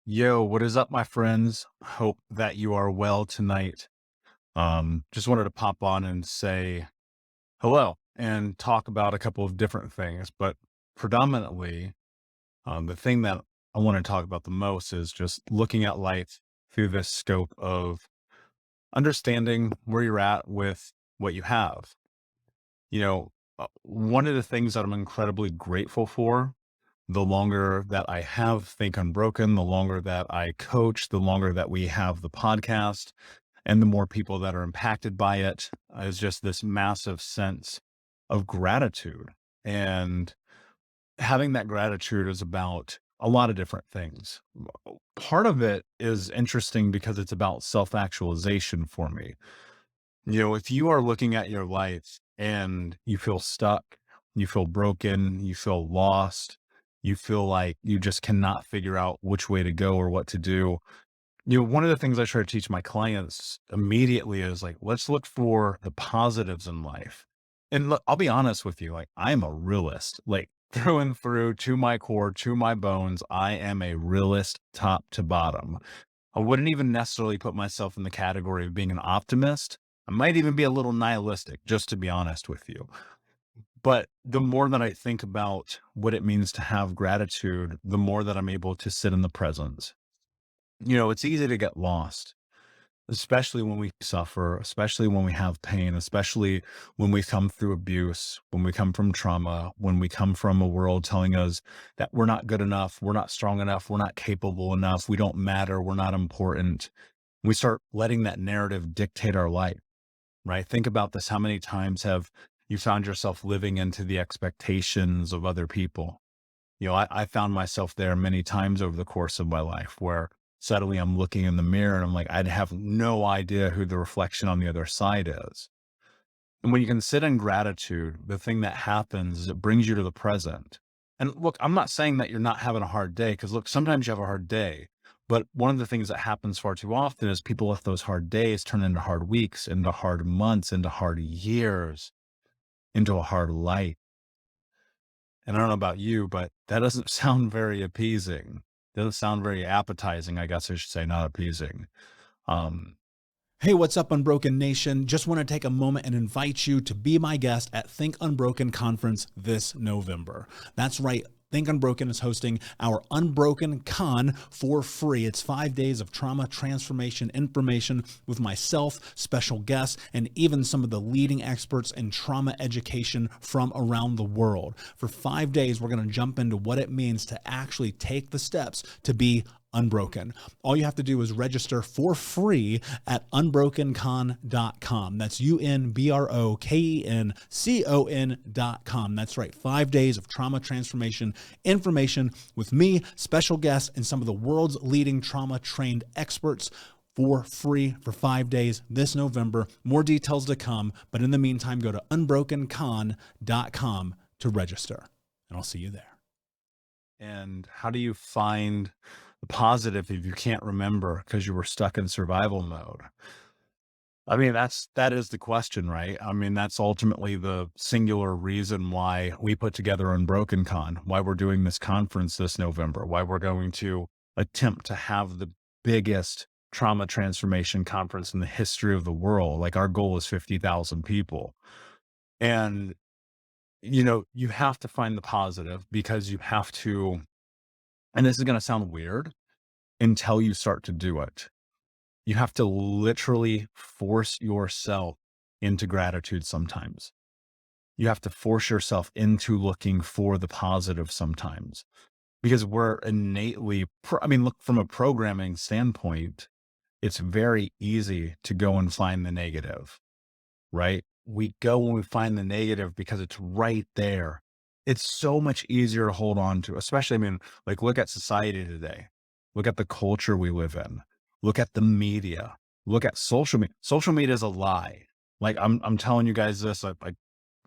Yo, what is up, my friends? Hope that you are well tonight. Just wanted to pop on and say hello and talk about a couple of different things, but predominantly, the thing that I want to talk about the most is just looking at life through this scope of understanding where you're at with what you have. One of the things that I'm incredibly grateful for the longer that I have Think Unbroken, the longer that I coach, the longer that we have the podcast, and the more people that are impacted by it is just this massive sense of gratitude. And having that gratitude is about a lot of different things. Part of it is interesting because it's about self actualization for me. If you are looking at your life and you feel stuck, you feel broken, you feel lost, you feel like you just cannot figure out which way to go or what to do. One of the things I try to teach my clients immediately is like, let's look for the positives in life. And look, I'll be honest with you, like, I'm a realist, like through and through, to my core, to my bones. I am a realist top to bottom. I wouldn't even necessarily put myself in the category of being an optimist. I might even be a little nihilistic, just to be honest with you. But the more that I think about what it means to have gratitude, the more that I'm able to sit in the present. It's easy to get lost, especially when we suffer, especially when we have pain, especially when we come through abuse, when we come from trauma, when we come from a world telling us that we're not good enough, we're not strong enough, we're not capable enough, we don't matter, we're not important. We start letting that narrative dictate our life, right? Think about this. How many times have you found yourself living into the expectations of other people? I found myself there many times over the course of my life where suddenly I'm looking in the mirror and I'm like, I'd have no idea who the reflection on the other side is. And when you can sit in gratitude, the thing that happens is it brings you to the present. And look, I'm not saying that you're not having a hard day, because look, sometimes you have a hard day. But one of the things that happens far too often is people let those hard days turn into hard weeks, into hard months, into hard years, into a hard life. And I don't know about you, but that doesn't sound very appeasing. Doesn't sound very appetizing, I guess I should say, not appeasing. Um, Hey, what's up, Unbroken Nation? Just want to take a moment and invite you to be my guest at Think Unbroken Conference this November. That's right. Think Unbroken is hosting our Unbroken Con for free. It's 5 days of trauma transformation information with myself, special guests, and even some of the leading experts in trauma education from around the world. For 5 days, we're going to jump into what it means to actually take the steps to be unbroken. All you have to do is register for free at unbrokencon.com. That's unbrokencon.com. That's right. 5 days of trauma transformation information with me, special guests, and some of the world's leading trauma trained experts for free for 5 days this November. More details to come. But in the meantime, go to unbrokencon.com to register. And I'll see you there. and how do you find the positive if you can't remember because you were stuck in survival mode? I mean, that is the question, right? I mean, that's ultimately the singular reason why we put together Unbroken Con, why we're doing this conference this November, why we're going to attempt to have the biggest trauma transformation conference in the history of the world. Like, our goal is 50,000 people. And, you have to find the positive, because you have to, and this is going to sound weird until you start to do it. You have to literally force yourself into gratitude sometimes. You have to force yourself into looking for the positive sometimes, because we're innately, I mean, look, from a programming standpoint, it's very easy to go and find the negative, right? We go when we find the negative because it's right there. It's so much easier to hold on to, especially, I mean, like, look at society today. Look at the culture we live in. Look at the media. Look at social media. Social media is a lie. Like, I'm telling you guys this, I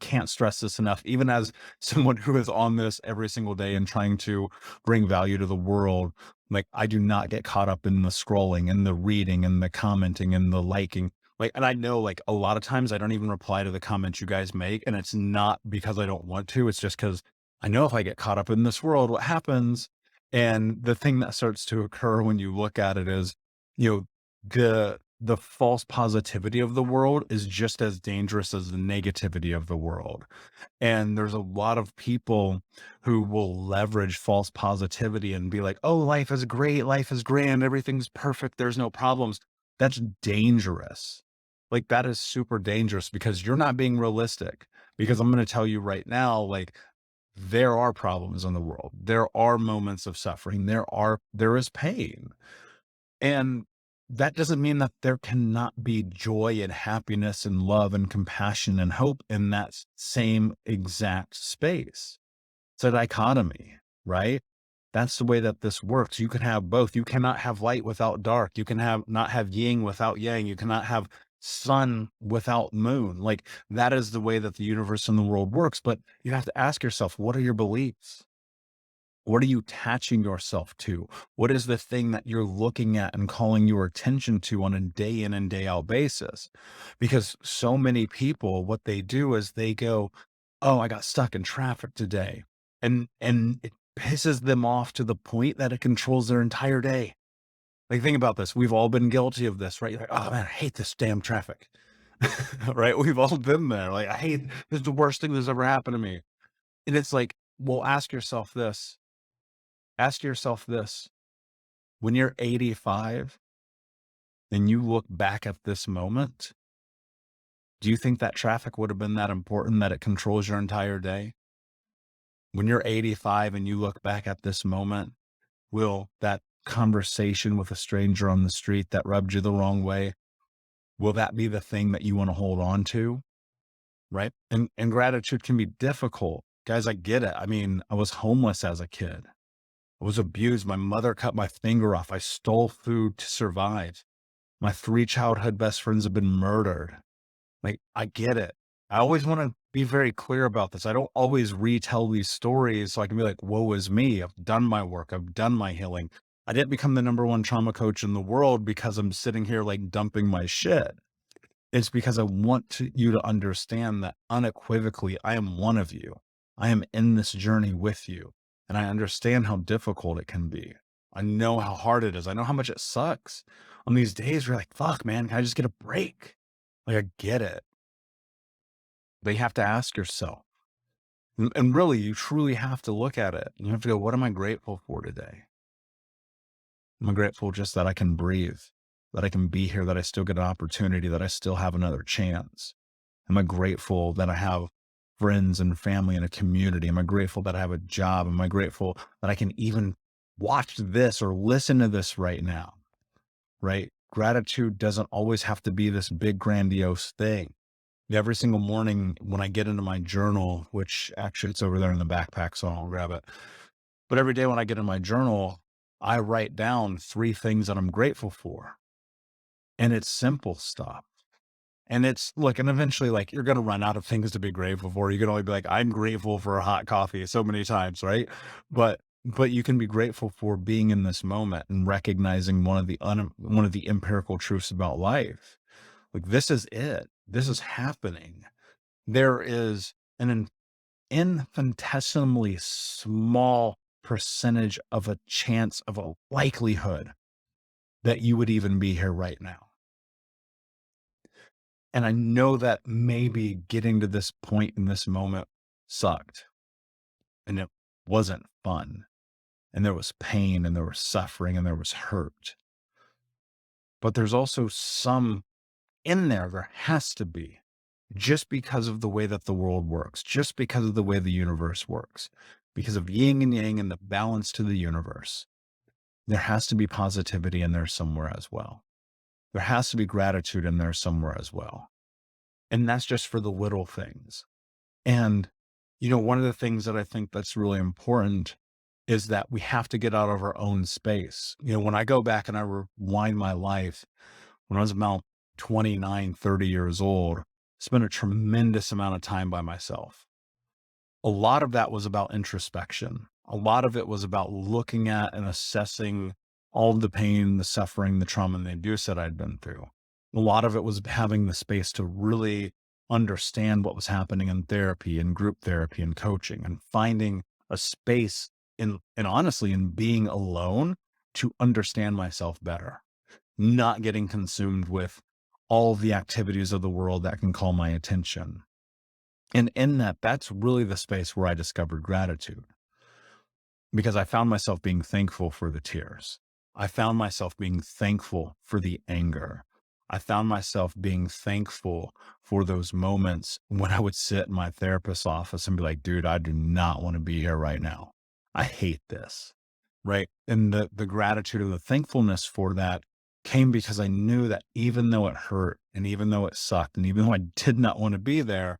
can't stress this enough. Even as someone who is on this every single day and trying to bring value to the world, like, I do not get caught up in the scrolling and the reading and the commenting and the liking. Like, and I know, like, a lot of times I don't even reply to the comments you guys make. And it's not because I don't want to. It's just because I know if I get caught up in this world, what happens? And the thing that starts to occur when you look at it is, you know, the false positivity of the world is just as dangerous as the negativity of the world. And there's a lot of people who will leverage false positivity and be like, "Oh, life is great, life is grand, everything's perfect, there's no problems." That's dangerous. Like, that is super dangerous because you're not being realistic. Because I'm gonna tell you right now, like, there are problems in the world. There are moments of suffering. There is pain. And that doesn't mean that there cannot be joy and happiness and love and compassion and hope in that same exact space. It's a dichotomy, right? That's the way that this works. You can have both. You cannot have light without dark. You can have not have yin without yang. You cannot have sun without moon. Like, that is the way that the universe and the world works. But you have to ask yourself, what are your beliefs? What are you attaching yourself to? What is the thing that you're looking at and calling your attention to on a day in and day out basis? Because so many people, what they do is they go, "Oh, I got stuck in traffic today." And it pisses them off to the point that it controls their entire day. Like, think about this. We've all been guilty of this, right? You're like, "Oh man, I hate this damn traffic." Right? We've all been there. Like, I hate this is the worst thing that's ever happened to me. And it's like, well, ask yourself this, when you're 85 and you look back at this moment, do you think that traffic would have been that important that it controls your entire day? When you're 85 and you look back at this moment, will that conversation with a stranger on the street that rubbed you the wrong way, will that be the thing that you want to hold on to? Right? And gratitude can be difficult. Guys, I get it. I mean, I was homeless as a kid. I was abused. My mother cut my finger off. I stole food to survive. My 3 childhood best friends have been murdered. Like, I get it. I always want to be very clear about this. I don't always retell these stories so I can be like, woe is me. I've done my work. I've done my healing. I didn't become the #1 trauma coach in the world because I'm sitting here like dumping my shit. It's because I want you to understand that unequivocally, I am one of you. I am in this journey with you. And I understand how difficult it can be. I know how hard it is. I know how much it sucks. On these days, you're like, fuck, man, can I just get a break? Like, I get it. But you have to ask yourself. And really, you truly have to look at it. You have to go, what am I grateful for today? Am I grateful just that I can breathe, that I can be here, that I still get an opportunity, that I still have another chance? Am I grateful that I have friends and family and a community? Am I grateful that I have a job? Am I grateful that I can even watch this or listen to this right now? Right? Gratitude doesn't always have to be this big, grandiose thing. Every single morning when I get into my journal, which actually it's over there in the backpack, so I'll grab it. But every day when I get in my journal, I write down 3 things that I'm grateful for. And it's simple stuff. And it's look, and eventually, like, you're gonna run out of things to be grateful for. You can only be like, "I'm grateful for a hot coffee," so many times, right? But you can be grateful for being in this moment and recognizing one of the empirical truths about life. Like, this is it. This is happening. There is an infinitesimally small percentage of a chance of a likelihood that you would even be here right now. And I know that maybe getting to this point in this moment sucked and it wasn't fun. And there was pain and there was suffering and there was hurt. But there's also some in there, there has to be, just because of the way that the world works, just because of the way the universe works, because of yin and yang and the balance to the universe. There has to be positivity in there somewhere as well. There has to be gratitude in there somewhere as well. And that's just for the little things. And, one of the things that I think that's really important is that we have to get out of our own space. When I go back and I rewind my life, when I was about 29, 30 years old, spent a tremendous amount of time by myself. A lot of that was about introspection. A lot of it was about looking at and assessing all of the pain, the suffering, the trauma, and the abuse that I'd been through. A lot of it was having the space to really understand what was happening in therapy and group therapy and coaching and finding a space and honestly, in being alone to understand myself better, not getting consumed with all of the activities of the world that can call my attention. And in that, that's really the space where I discovered gratitude, because I found myself being thankful for the tears. I found myself being thankful for the anger. I found myself being thankful for those moments when I would sit in my therapist's office and be like, dude, I do not want to be here right now. I hate this. Right. And the gratitude and the thankfulness for that came because I knew that even though it hurt and even though it sucked and even though I did not want to be there,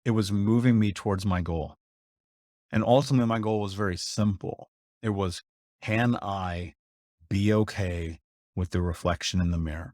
it was moving me towards my goal. And ultimately, my goal was very simple. It was, can I be okay with the reflection in the mirror?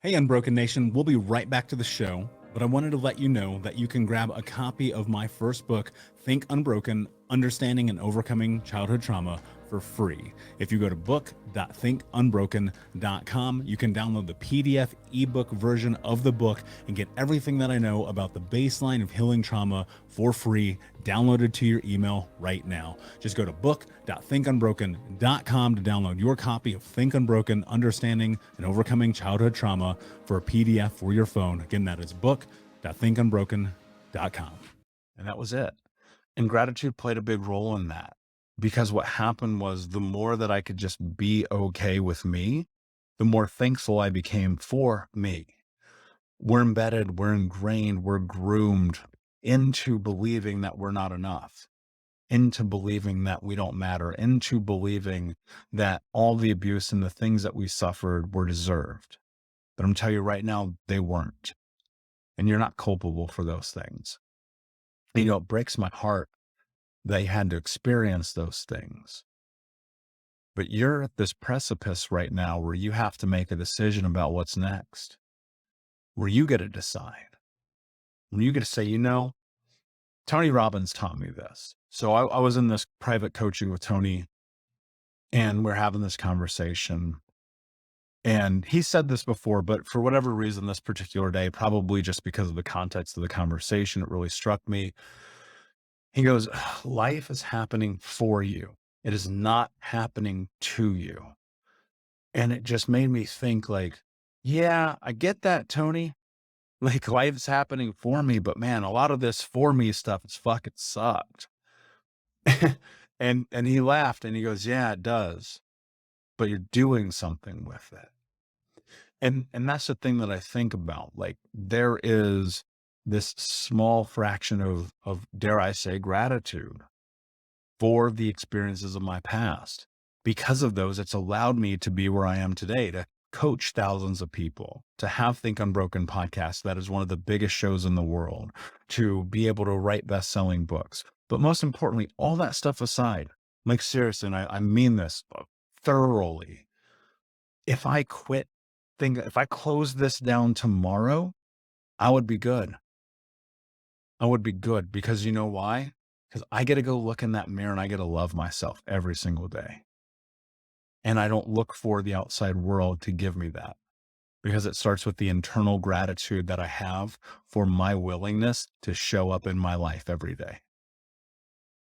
Hey, Unbroken Nation, we'll be right back to the show, but I wanted to let you know that you can grab a copy of my first book, Think Unbroken, Understanding and Overcoming Childhood Trauma, for free. If you go to book.thinkunbroken.com, you can download the PDF ebook version of the book and get everything that I know about the baseline of healing trauma for free, downloaded to your email right now. Just go to book.thinkunbroken.com to download your copy of Think Unbroken, Understanding and Overcoming Childhood Trauma for a PDF for your phone. Again, that is book.thinkunbroken.com. And that was it. And gratitude played a big role in that, because what happened was the more that I could just be okay with me, the more thankful I became for me. We're embedded, we're ingrained, we're groomed into believing that we're not enough, into believing that we don't matter, into believing that all the abuse and the things that we suffered were deserved. But I'm telling you right now, they weren't. And you're not culpable for those things. You know, it breaks my heart that you had to experience those things. But you're at this precipice right now where you have to make a decision about what's next, where you get to decide, where you get to say, you know, Tony Robbins taught me this. So I was in this private coaching with Tony, and we're having this conversation. And he said this before, but for whatever reason, this particular day, probably just because of the context of the conversation, it really struck me. He goes, life is happening for you. It is not happening to you. And it just made me think like, yeah, I get that, Tony. Like life's happening for me, but man, a lot of this for me stuff has fucking sucked. And he laughed and he goes, yeah, it does, but you're doing something with it. And that's the thing that I think about. Like there is this small fraction of dare I say gratitude for the experiences of my past. Because of those, it's allowed me to be where I am today, to coach thousands of people, to have Think Unbroken podcast that is one of the biggest shows in the world, to be able to write best-selling books. But most importantly, all that stuff aside, like seriously, and I mean this thoroughly, if I close this down tomorrow, I would be good. I would be good, because you know why? Because I get to go look in that mirror and I get to love myself every single day. And I don't look for the outside world to give me that, because it starts with the internal gratitude that I have for my willingness to show up in my life every day.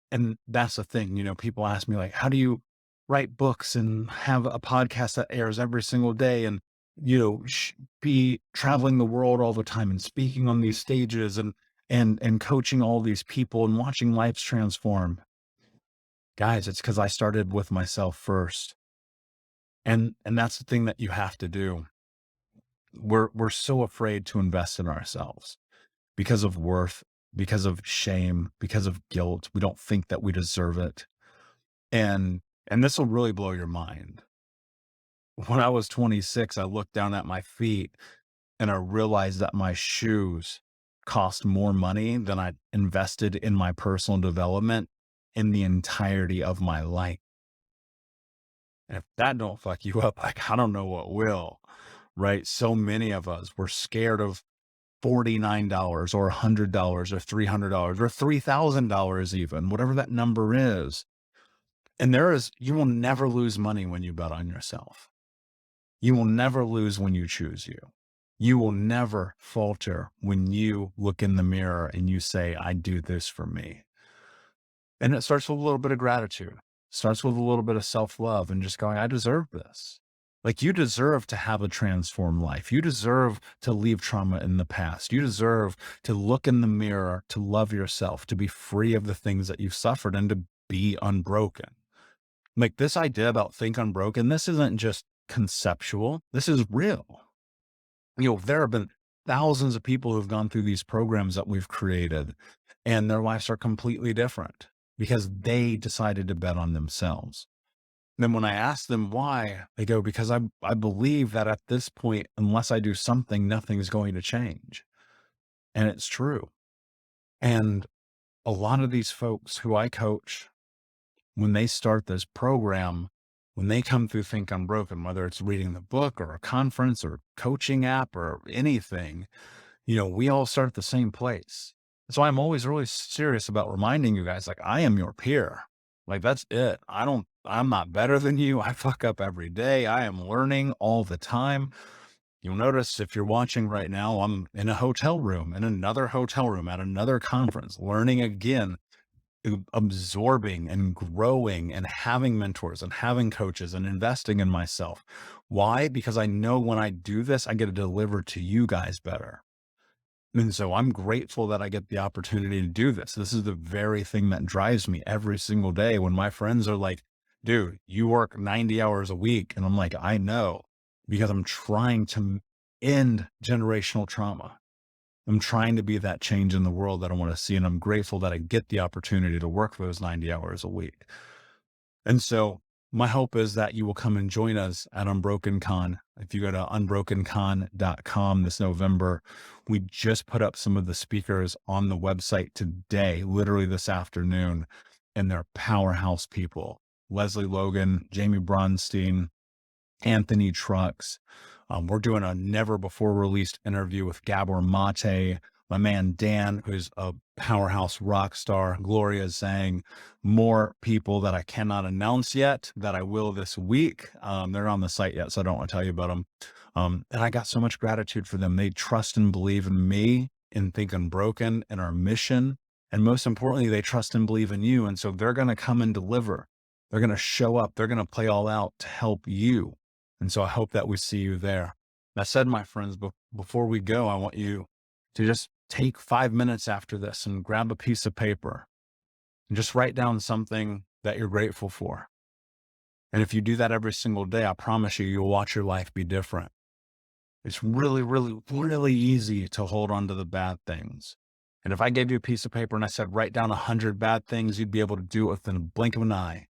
And that's the thing, you know, people ask me like, how do you write books and have a podcast that airs every single day and, you know, be traveling the world all the time and speaking on these stages and coaching all these people and watching lives transform? Guys, it's because I started with myself first. And that's the thing that you have to do. We're so afraid to invest in ourselves because of worth, because of shame, because of guilt. We don't think that we deserve it. And this will really blow your mind. When I was 26, I looked down at my feet and I realized that my shoes cost more money than I invested in my personal development in the entirety of my life. And if that don't fuck you up, like, I don't know what will, right? So many of us, we're scared of $49 or $100 or $300 or $3,000 even, whatever that number is. And you will never lose money when you bet on yourself. You will never lose when you choose you. You will never falter when you look in the mirror and you say, I do this for me. And it starts with a little bit of gratitude, starts with a little bit of self-love and just going, I deserve this. Like, you deserve to have a transformed life. You deserve to leave trauma in the past. You deserve to look in the mirror, to love yourself, to be free of the things that you've suffered and to be unbroken. Like, this idea about think unbroken, this isn't just conceptual. This is real. There have been thousands of people who've gone through these programs that we've created, and their lives are completely different because they decided to bet on themselves. Then when I ask them why, they go, because I believe that at this point, unless I do something, nothing's going to change. And it's true. And a lot of these folks who I coach, when they start this program, when they come through Think Unbroken, whether it's reading the book or a conference or coaching app or anything, we all start at the same place. So I'm always really serious about reminding you guys, like, I am your peer. Like, that's it. I'm not better than you. I fuck up every day. I am learning all the time. You'll notice if you're watching right now, I'm in a hotel room, in another hotel room at another conference, learning again, absorbing and growing and having mentors and having coaches and investing in myself. Why? Because I know when I do this, I get to deliver to you guys better. And so I'm grateful that I get the opportunity to do this. This is the very thing that drives me every single day when my friends are like, dude, you work 90 hours a week. And I'm like, I know, because I'm trying to end generational trauma. I'm trying to be that change in the world that I want to see. And I'm grateful that I get the opportunity to work those 90 hours a week. And so my hope is that you will come and join us at Unbroken Con. If you go to unbrokencon.com this November, we just put up some of the speakers on the website today, literally this afternoon, and they're powerhouse people. Leslie Logan, Jamie Bronstein, Anthony Trucks. We're doing a never before released interview with Gabor Mate, my man Dan, who's a powerhouse rock star, Gloria Zhang, more people that I cannot announce yet that I will this week. They're on the site yet, so I don't want to tell you about them. And I got so much gratitude for them. They trust and believe in me, in Think Unbroken, and our mission. And most importantly, they trust and believe in you. And so they're going to come and deliver. They're going to show up. They're going to play all out to help you. And so I hope that we see you there. That said, my friends, before we go, I want you to just take 5 minutes after this and grab a piece of paper and just write down something that you're grateful for. And if you do that every single day, I promise you, you'll watch your life be different. It's really, really, really easy to hold on to the bad things. And if I gave you a piece of paper and I said, write down 100 bad things, you'd be able to do it within a blink of an eye.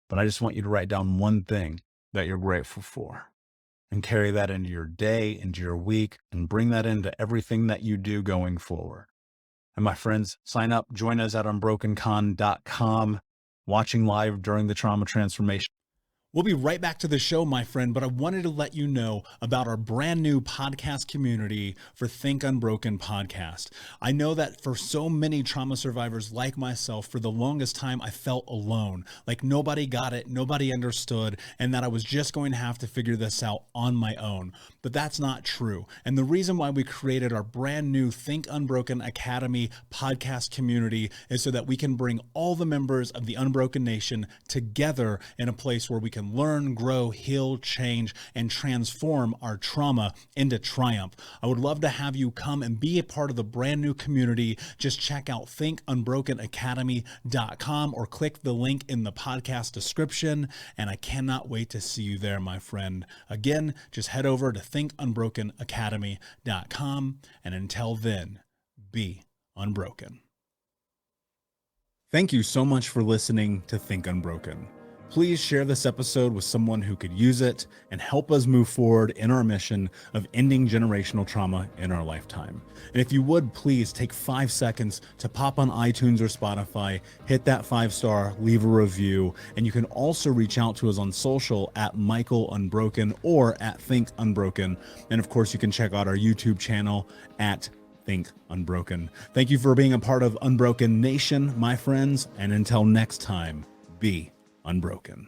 But I just want you to write down one thing that you're grateful for and carry that into your day, into your week, and bring that into everything that you do going forward. And my friends, sign up, join us at unbrokencon.com, watching live during the trauma transformation. We'll be right back to the show, my friend, but I wanted to let you know about our brand new podcast community for Think Unbroken podcast. I know that for so many trauma survivors like myself, for the longest time, I felt alone, like nobody got it, nobody understood, and that I was just going to have to figure this out on my own. But that's not true. And the reason why we created our brand new Think Unbroken Academy podcast community is so that we can bring all the members of the Unbroken Nation together in a place where we can learn, grow, heal, change, and transform our trauma into triumph. I would love to have you come and be a part of the brand new community. Just check out thinkunbrokenacademy.com or click the link in the podcast description. And I cannot wait to see you there, my friend. Again, just head over to thinkunbrokenacademy.com. And until then, be unbroken. Thank you so much for listening to Think Unbroken. Please share this episode with someone who could use it and help us move forward in our mission of ending generational trauma in our lifetime. And if you would, please take 5 seconds to pop on iTunes or Spotify, hit that 5-star, leave a review, and you can also reach out to us on social at Michael Unbroken or at Think Unbroken. And of course, you can check out our YouTube channel at Think Unbroken. Thank you for being a part of Unbroken Nation, my friends, and until next time, be unbroken.